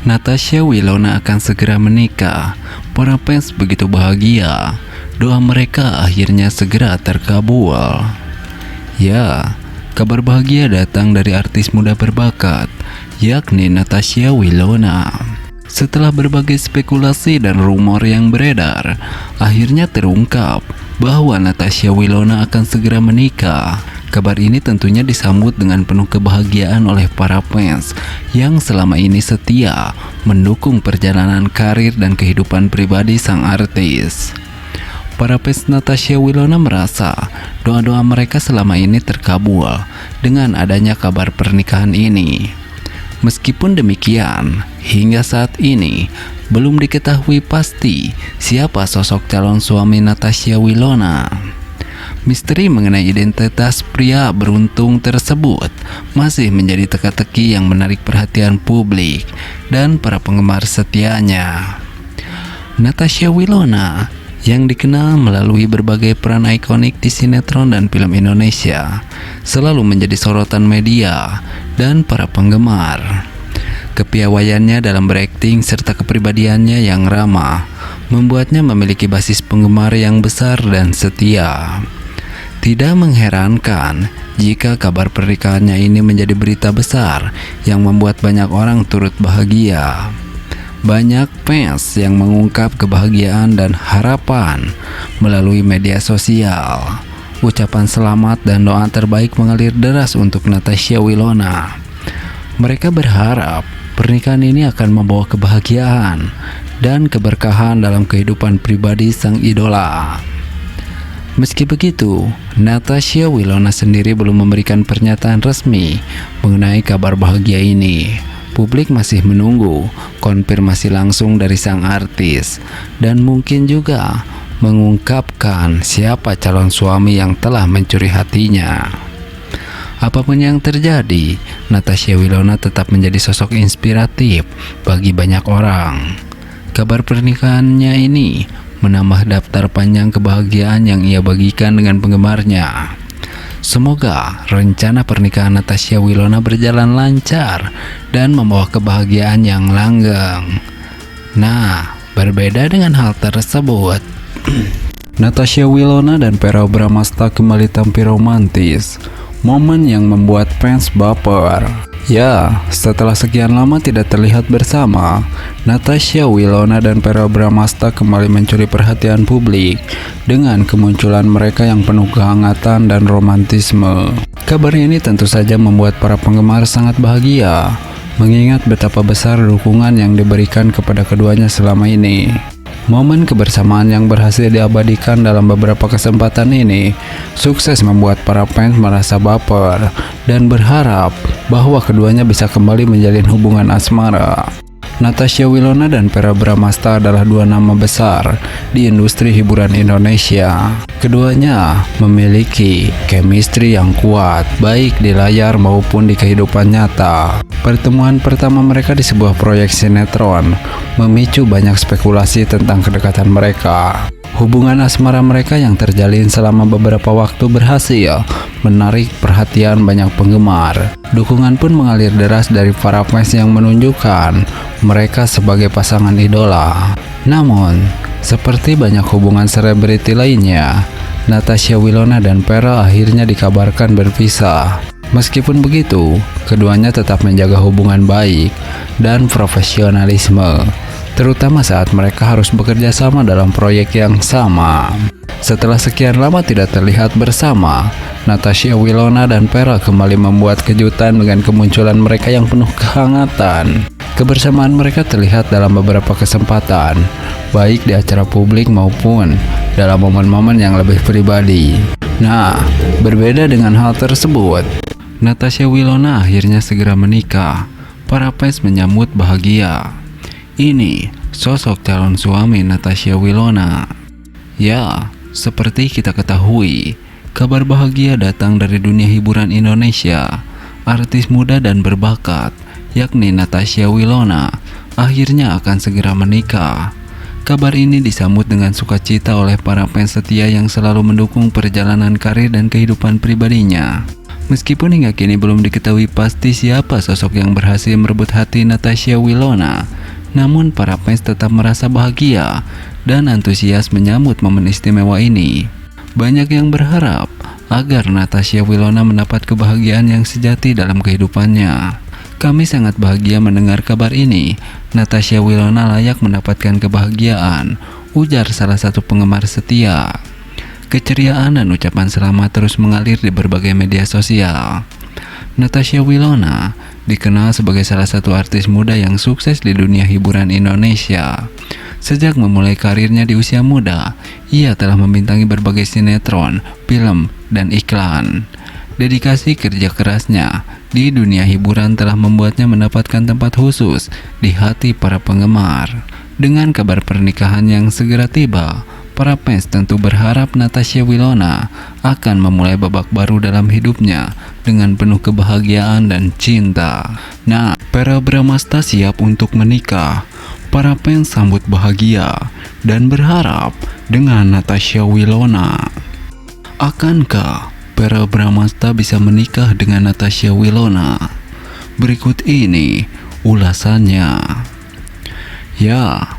Natasha Wilona akan segera menikah. Para fans begitu bahagia. Doa mereka akhirnya segera terkabul. Ya, kabar bahagia datang dari artis muda berbakat, yakni Natasha Wilona. Setelah berbagai spekulasi dan rumor yang beredar, akhirnya terungkap bahwa Natasha Wilona akan segera menikah. Kabar ini tentunya disambut dengan penuh kebahagiaan oleh para fans yang selama ini setia mendukung perjalanan karir dan kehidupan pribadi sang artis. Para fans Natasha Wilona merasa doa-doa mereka selama ini terkabul dengan adanya kabar pernikahan ini. Meskipun demikian, hingga saat ini belum diketahui pasti siapa sosok calon suami Natasha Wilona. Misteri mengenai identitas pria beruntung tersebut masih menjadi teka-teki yang menarik perhatian publik dan para penggemar setianya. Natasha Wilona yang dikenal melalui berbagai peran ikonik di sinetron dan film Indonesia selalu menjadi sorotan media dan para penggemar. Kepiawaiannya dalam berakting serta kepribadiannya yang ramah membuatnya memiliki basis penggemar yang besar dan setia. Tidak mengherankan jika kabar pernikahannya ini menjadi berita besar yang membuat banyak orang turut bahagia. Banyak fans yang mengungkap kebahagiaan dan harapan melalui media sosial. Ucapan selamat dan doa terbaik mengalir deras untuk Natasha Wilona. Mereka berharap pernikahan ini akan membawa kebahagiaan dan keberkahan dalam kehidupan pribadi sang idola. Meski begitu, Natasha Wilona sendiri belum memberikan pernyataan resmi mengenai kabar bahagia ini. Publik masih menunggu konfirmasi langsung dari sang artis dan mungkin juga mengungkapkan siapa calon suami yang telah mencuri hatinya. Apapun yang terjadi, Natasha Wilona tetap menjadi sosok inspiratif bagi banyak orang. Kabar pernikahannya ini menambah daftar panjang kebahagiaan yang ia bagikan dengan penggemarnya. Semoga rencana pernikahan Natasha Wilona berjalan lancar dan membawa kebahagiaan yang langgeng. Nah, berbeda dengan hal tersebut, Natasha Wilona dan Verrell Bramasta kembali tampil romantis. Momen yang membuat fans baper. Ya, setelah sekian lama tidak terlihat bersama, Natasha Wilona dan Verrell Bramasta kembali mencuri perhatian publik dengan kemunculan mereka yang penuh kehangatan dan romantisme. Kabar ini tentu saja membuat para penggemar sangat bahagia, mengingat betapa besar dukungan yang diberikan kepada keduanya selama ini. Momen kebersamaan yang berhasil diabadikan dalam beberapa kesempatan ini sukses membuat para fans merasa baper dan berharap bahwa keduanya bisa kembali menjalin hubungan asmara. Natasha Wilona dan Verrell Bramasta adalah dua nama besar di industri hiburan Indonesia. Keduanya memiliki chemistry yang kuat, baik di layar maupun di kehidupan nyata. Pertemuan pertama mereka di sebuah proyek sinetron memicu banyak spekulasi tentang kedekatan mereka. Hubungan asmara mereka yang terjalin selama beberapa waktu berhasil menarik perhatian banyak penggemar. Dukungan pun mengalir deras dari para fans yang menunjukkan mereka sebagai pasangan idola. Namun, seperti banyak hubungan selebriti lainnya, Natasha Wilona dan Verrell akhirnya dikabarkan berpisah. Meskipun begitu, keduanya tetap menjaga hubungan baik dan profesionalisme, terutama saat mereka harus bekerja sama dalam proyek yang sama. Setelah sekian lama tidak terlihat bersama, Natasha Wilona dan Verrell kembali membuat kejutan dengan kemunculan mereka yang penuh kehangatan. Kebersamaan mereka terlihat dalam beberapa kesempatan, baik di acara publik maupun dalam momen-momen yang lebih pribadi. Nah, berbeda dengan hal tersebut, Natasha Wilona akhirnya segera menikah. Para fans menyambut bahagia. Ini sosok calon suami Natasha Wilona. Ya, seperti kita ketahui, kabar bahagia datang dari dunia hiburan Indonesia. Artis muda dan berbakat, yakni Natasha Wilona, akhirnya akan segera menikah. Kabar ini disambut dengan sukacita oleh para fans setia yang selalu mendukung perjalanan karir dan kehidupan pribadinya. Meskipun hingga kini belum diketahui pasti siapa sosok yang berhasil merebut hati Natasha Wilona, namun para fans tetap merasa bahagia dan antusias menyambut momen istimewa ini. Banyak yang berharap agar Natasha Wilona mendapat kebahagiaan yang sejati dalam kehidupannya. Kami sangat bahagia mendengar kabar ini. Natasha Wilona layak mendapatkan kebahagiaan, ujar salah satu penggemar setia. Keceriaan dan ucapan selamat terus mengalir di berbagai media sosial. Natasha Wilona dikenal sebagai salah satu artis muda yang sukses di dunia hiburan Indonesia. Sejak memulai karirnya di usia muda, ia telah membintangi berbagai sinetron, film, dan iklan. Dedikasi kerja kerasnya di dunia hiburan telah membuatnya mendapatkan tempat khusus di hati para penggemar. Dengan kabar pernikahan yang segera tiba, para fans tentu berharap Natasha Wilona akan memulai babak baru dalam hidupnya dengan penuh kebahagiaan dan cinta. Nah, para Bramasta siap untuk menikah. Para fans sambut bahagia dan berharap dengan Natasha Wilona. Akankah para Bramasta bisa menikah dengan Natasha Wilona? Berikut ini ulasannya. Ya,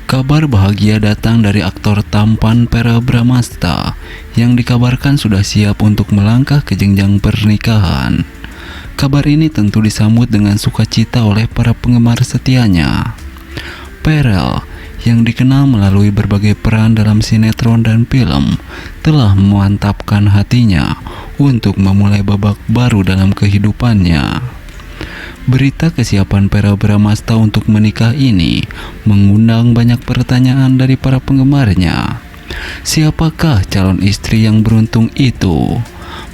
kabar bahagia datang dari aktor tampan Verrell Bramasta yang dikabarkan sudah siap untuk melangkah ke jenjang pernikahan. Kabar ini tentu disambut dengan sukacita oleh para penggemar setianya. Verrell yang dikenal melalui berbagai peran dalam sinetron dan film telah memantapkan hatinya untuk memulai babak baru dalam kehidupannya. Berita kesiapan Verrell Bramasta untuk menikah ini mengundang banyak pertanyaan dari para penggemarnya. Siapakah calon istri yang beruntung itu?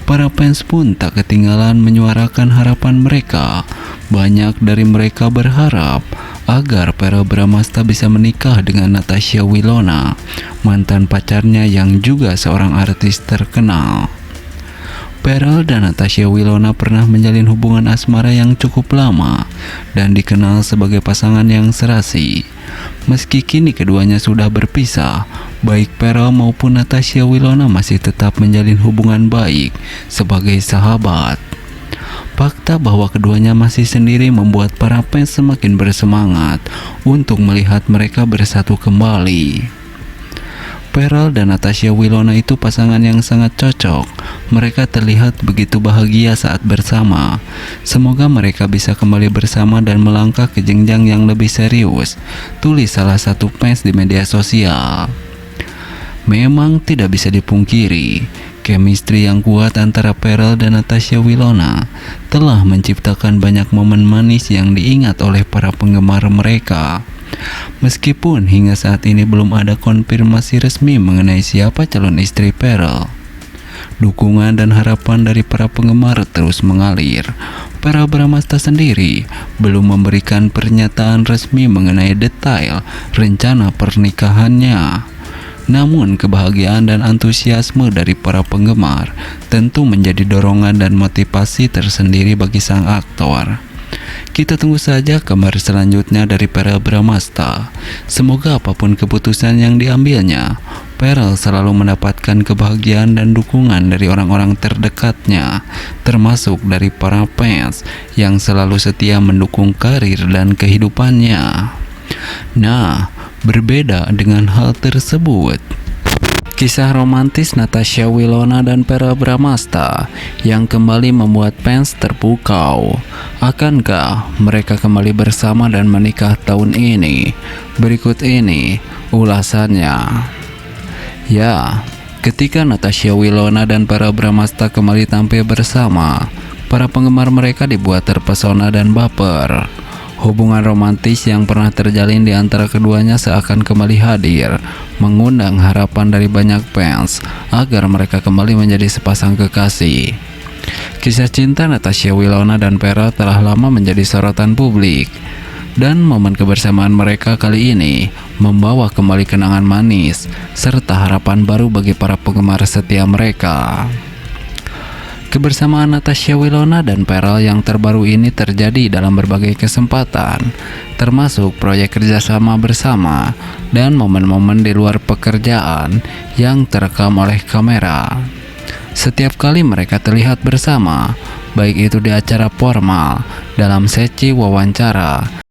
Para fans pun tak ketinggalan menyuarakan harapan mereka. Banyak dari mereka berharap agar Verrell Bramasta bisa menikah dengan Natasha Wilona, mantan pacarnya yang juga seorang artis terkenal. Verrell dan Natasha Wilona pernah menjalin hubungan asmara yang cukup lama dan dikenal sebagai pasangan yang serasi. Meski kini keduanya sudah berpisah, baik Verrell maupun Natasha Wilona masih tetap menjalin hubungan baik sebagai sahabat. Fakta bahwa keduanya masih sendiri membuat para fans semakin bersemangat untuk melihat mereka bersatu kembali. Verrell dan Natasha Wilona itu pasangan yang sangat cocok. Mereka terlihat begitu bahagia saat bersama. Semoga mereka bisa kembali bersama dan melangkah ke jenjang yang lebih serius, tulis salah satu fans di media sosial. Memang tidak bisa dipungkiri, chemistry yang kuat antara Verrell dan Natasha Wilona telah menciptakan banyak momen manis yang diingat oleh para penggemar mereka. Meskipun hingga saat ini belum ada konfirmasi resmi mengenai siapa calon istri Verrell, dukungan dan harapan dari para penggemar terus mengalir. Verrell Bramasta sendiri belum memberikan pernyataan resmi mengenai detail rencana pernikahannya. Namun kebahagiaan dan antusiasme dari para penggemar tentu menjadi dorongan dan motivasi tersendiri bagi sang aktor. Kita tunggu saja kabar selanjutnya dari Verrell Bramasta. Semoga apapun keputusan yang diambilnya, Verrell selalu mendapatkan kebahagiaan dan dukungan dari orang-orang terdekatnya, termasuk dari para fans yang selalu setia mendukung karir dan kehidupannya. Nah, berbeda dengan hal tersebut, kisah romantis Natasha Wilona dan Verrell Bramasta yang kembali membuat fans terpukau. Akankah mereka kembali bersama dan menikah tahun ini? Berikut ini ulasannya. Ya, ketika Natasha Wilona dan Verrell Bramasta kembali tampil bersama, para penggemar mereka dibuat terpesona dan baper. Hubungan romantis yang pernah terjalin di antara keduanya seakan kembali hadir, mengundang harapan dari banyak fans agar mereka kembali menjadi sepasang kekasih. Kisah cinta Natasha Wilona dan Verrell telah lama menjadi sorotan publik, dan momen kebersamaan mereka kali ini membawa kembali kenangan manis serta harapan baru bagi para penggemar setia mereka. Kebersamaan Natasha Wilona dan Verrell yang terbaru ini terjadi dalam berbagai kesempatan, termasuk proyek kerjasama bersama dan momen-momen di luar pekerjaan yang terekam oleh kamera. Setiap kali mereka terlihat bersama, baik itu di acara formal, dalam sesi wawancara,